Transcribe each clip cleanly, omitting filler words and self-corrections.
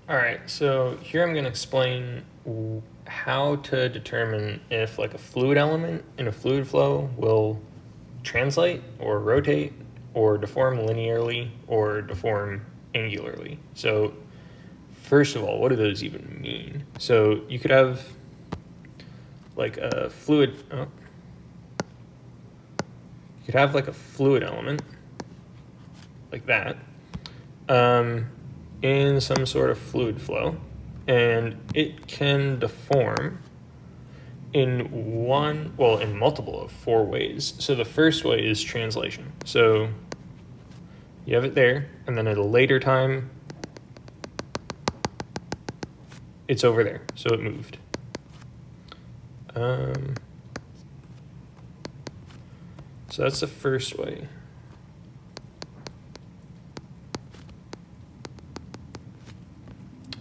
All right, so here I'm going to explain how to determine if like a fluid element in a fluid flow will translate or rotate or deform linearly or deform angularly. So first of all, what do those even mean? So you could have like a fluid, you could have like a fluid element like that in some sort of fluid flow, and it can deform in multiple of four ways. So the first way is translation. So you have it there, and then at a later time, it's over there, so it moved. So that's the first way.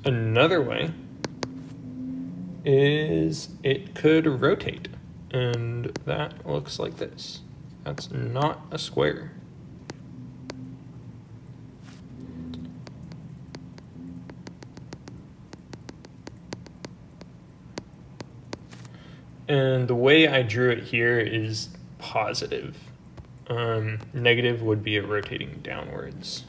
Another way is it could rotate, and that looks like this. That's not a square. And the way I drew it here is positive. Negative would be it rotating downwards.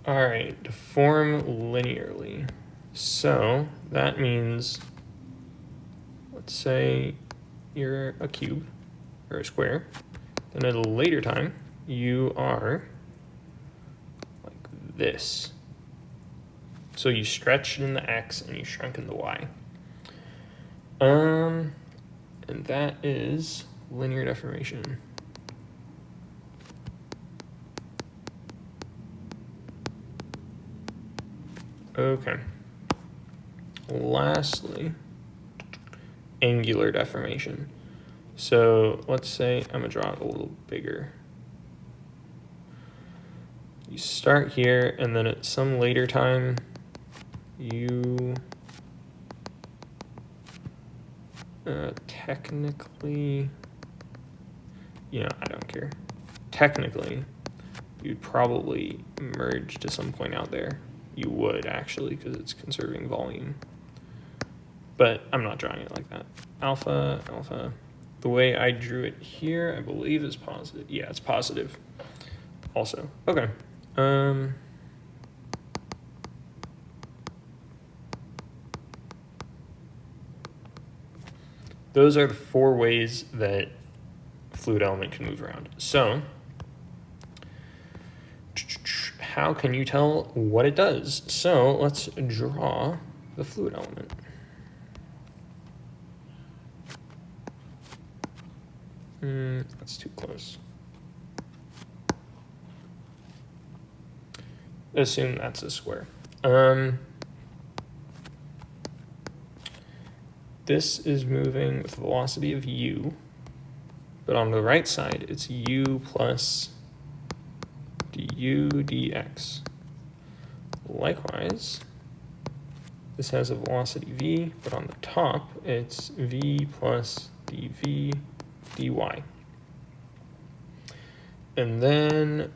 All right, deform linearly. So that means, let's say you're a cube or a square, then at a later time, you are like this. So you stretched in the X and you shrunk in the Y. And that is linear deformation. Okay. Lastly, angular deformation. So let's say I'm gonna draw it a little bigger. You start here, and then at some later time, you technically, I don't care. Technically, you'd probably merge to some point out there. You would actually, because it's conserving volume. But I'm not drawing it like that. Alpha, alpha. The way I drew it here, I believe is positive. Yeah, it's positive also. Okay. Those are the four ways that fluid element can move around. So how can you tell what it does? So let's draw the fluid element. That's too close. Assume that's a square. This is moving with a velocity of u, but on the right side, it's u plus du dx. Likewise, this has a velocity v, but on the top, it's v plus dv dy. And then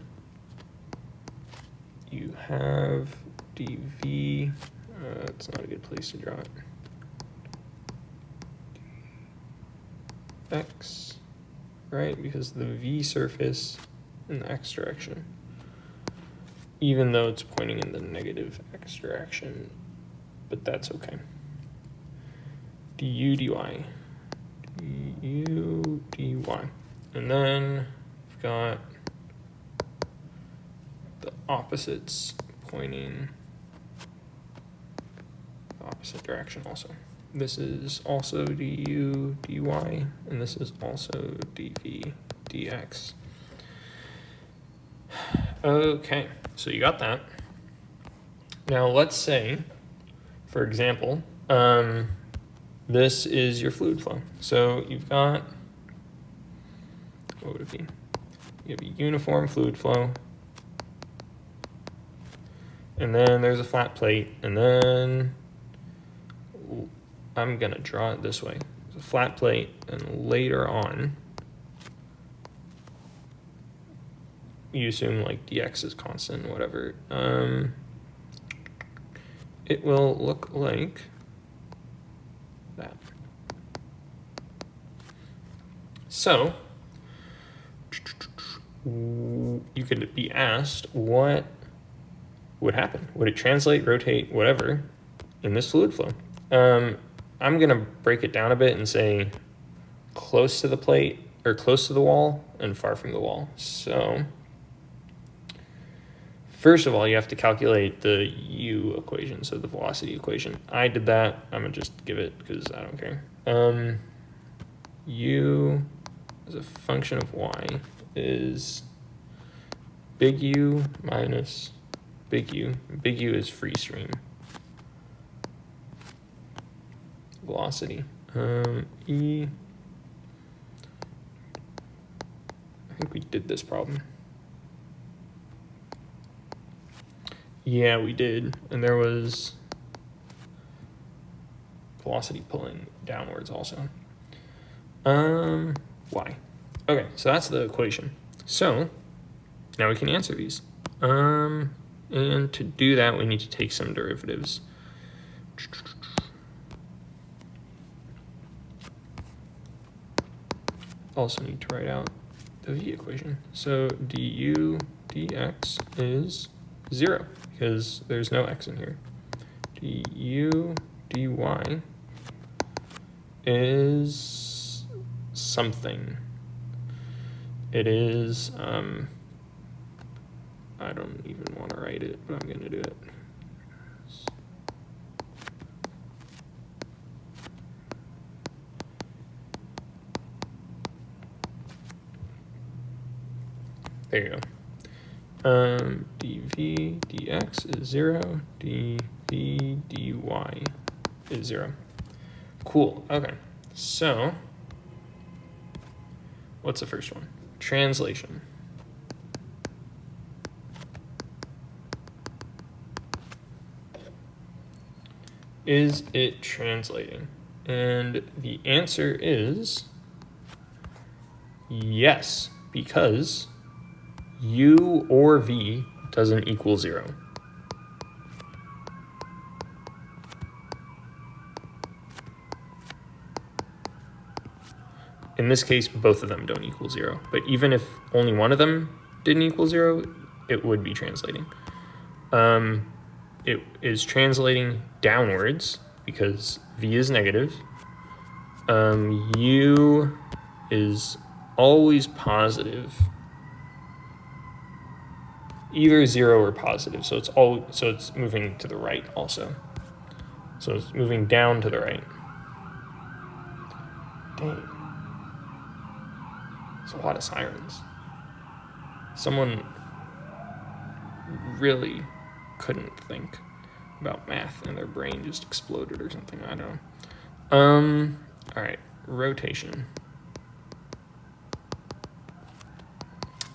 you have dv, it's not a good place to draw it. X, right? Because the v surface in the x direction, even though it's pointing in the negative x direction, but that's okay. du dy, du dy. And then we've got the opposites pointing the opposite direction also. This is also du dy, and this is also dv dx. Okay, so you got that. Now let's say, for example, this is your fluid flow. So you've got, what would it be? You have a uniform fluid flow, and then there's a flat plate, and then I'm gonna draw it this way. There's a flat plate, and later on, you assume like dx is constant, whatever. It will look like that. So you could be asked what would happen. Would it translate, rotate, whatever in this fluid flow? I'm going to break it down a bit and say close to the plate or close to the wall and far from the wall. So first of all, you have to calculate the u equation, so the velocity equation. I did that. I'm going to just give it because I don't care. U as a function of y is big U minus big U. Big U is free stream velocity. E, I think we did this problem. Yeah, we did. And there was velocity pulling downwards also. Y. Okay, so that's the equation. So now we can answer these. And to do that, we need to take some derivatives. Also need to write out the v equation. So du dx is 0 because there's no x in here. Du dy is something. It is, I don't even want to write it, but I'm going to do it. There you go. dv dx is 0, dv dy is 0. Cool, okay. So, what's the first one? Translation. Is it translating? And the answer is yes, because u or v doesn't equal 0. In this case, both of them don't equal 0. But even if only one of them didn't equal 0, it would be translating. It is translating downwards because v is negative. U is always positive, either 0 or positive. So it's moving to the right also. So it's moving down to the right. Dang. There's a lot of sirens. Someone really couldn't think about math and their brain just exploded or something. I don't know. All right, rotation.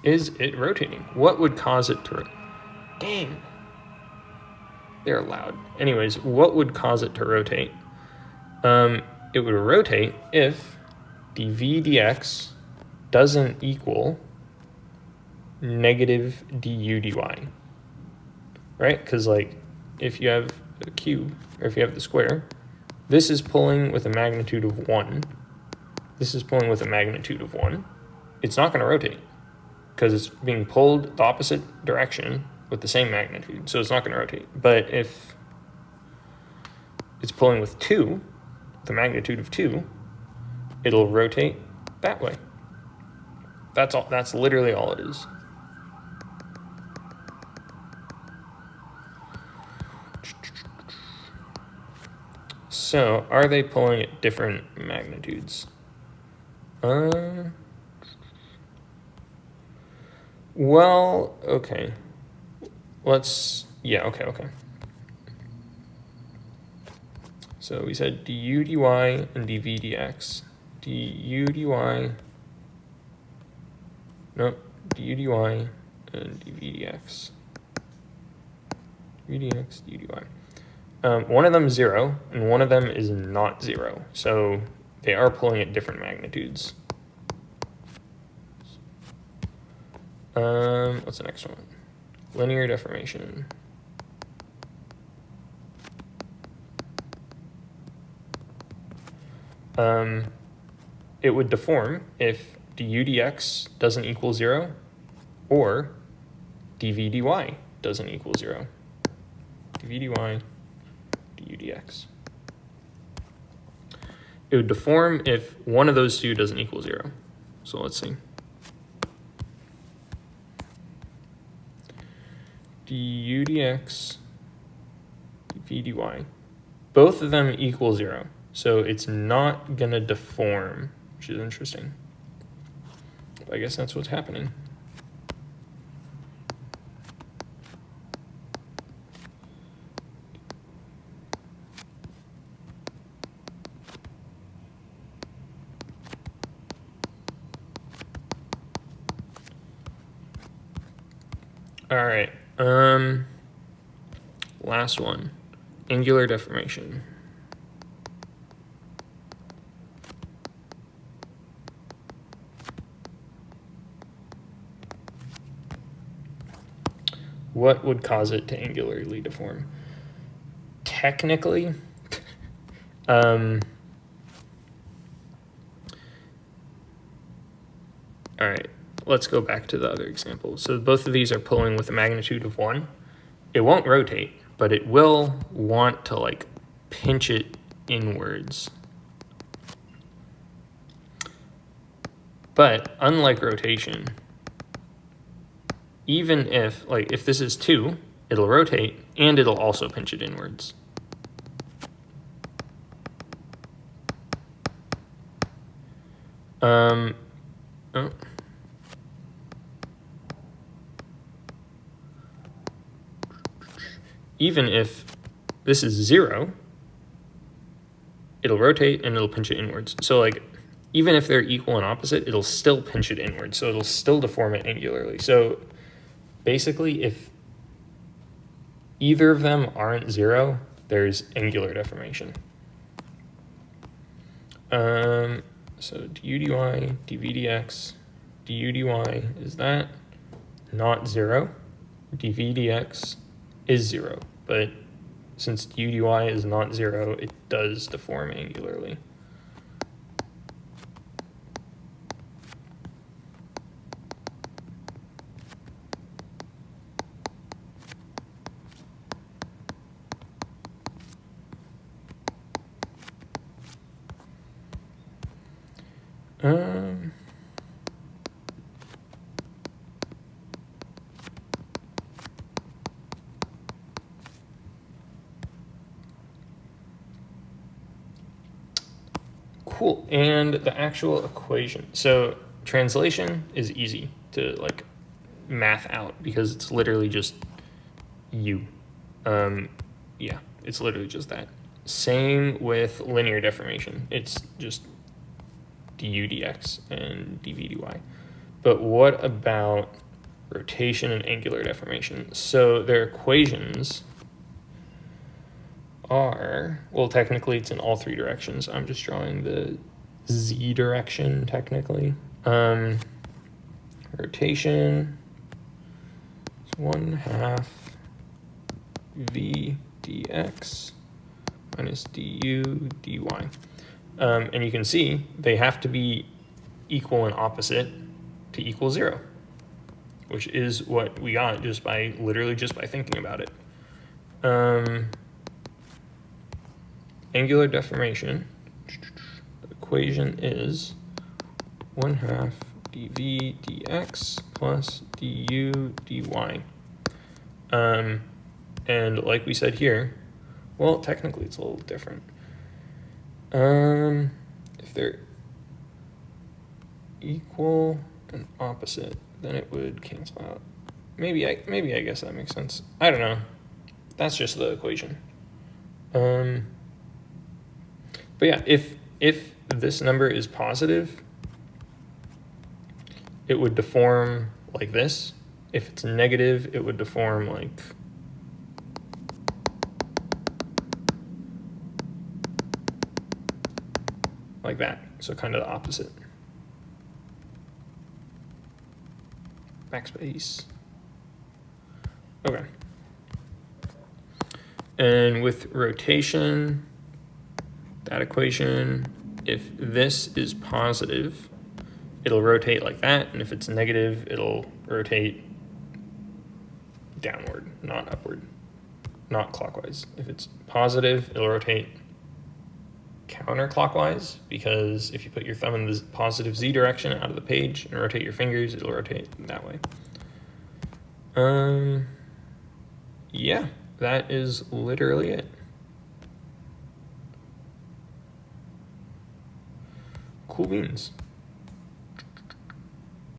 Is it rotating? What would cause it to Dang. They're loud. Anyways, what would cause it to rotate? It would rotate if dv dx doesn't equal negative du dy, right? Because like if you have a cube or if you have the square, this is pulling with a magnitude of 1. This is pulling with a magnitude of 1. It's not going to rotate because it's being pulled the opposite direction with the same magnitude, so it's not going to rotate. But if it's pulling with 2, the magnitude of 2, it'll rotate that way. That's all. That's literally all it is. So, are they pulling at different magnitudes? Well, okay. Okay. So we said du dy and dv dx. Du dy, no, du dy and dv dx. dv dx, du dy. One of them is 0, and one of them is not 0. So they are pulling at different magnitudes. What's the next one? Linear deformation. It would deform if du dx doesn't equal 0 or dv dy doesn't equal 0. dv dy, du dx. It would deform if one of those two doesn't equal 0. So let's see. du dx, dv dy. Both of them equal 0. So it's not going to deform, which is interesting. I guess that's what's happening. All right. Last one, angular deformation. What would cause it to angularly deform? Technically, all right, let's go back to the other example. So both of these are pulling with a magnitude of 1. It won't rotate, but it will want to like pinch it inwards. But unlike rotation, even if, like, if this is 2, it'll rotate and it'll also pinch it inwards. Oh. Even if this is 0, it'll rotate and it'll pinch it inwards. So like, even if they're equal and opposite, it'll still pinch it inwards. So it'll still deform it angularly. So basically, if either of them aren't 0, there's angular deformation. So du dy, dv dx, du dy is that not 0? dv dx is 0, but since du dy is not 0, it does deform angularly. Cool, and the actual equation. So translation is easy to like math out because it's literally just u. Yeah, it's literally just that. Same with linear deformation. It's just du dx and dv dy. But what about rotation and angular deformation? So their equations are, well, technically it's in all 3 directions. I'm just drawing the z direction technically. Rotation is 1/2 v dx minus du dy. And you can see they have to be equal and opposite to equal 0, which is what we got just by literally just by thinking about it. Angular deformation, the equation is 1/2 dv dx plus du dy. And like we said here, well, technically it's a little different. If they're equal and opposite, then it would cancel out. Maybe I guess that makes sense. I don't know. That's just the equation. But yeah, if this number is positive, it would deform like this. If it's negative, it would deform like that. So kind of the opposite. backspace. Okay. And with rotation, that equation, if this is positive, it'll rotate like that, and if it's negative, it'll rotate downward, not upward, not clockwise. If it's positive, it'll rotate counterclockwise, because if you put your thumb in the positive Z direction out of the page and rotate your fingers, it'll rotate that way. Yeah, that is literally it. Cool beans.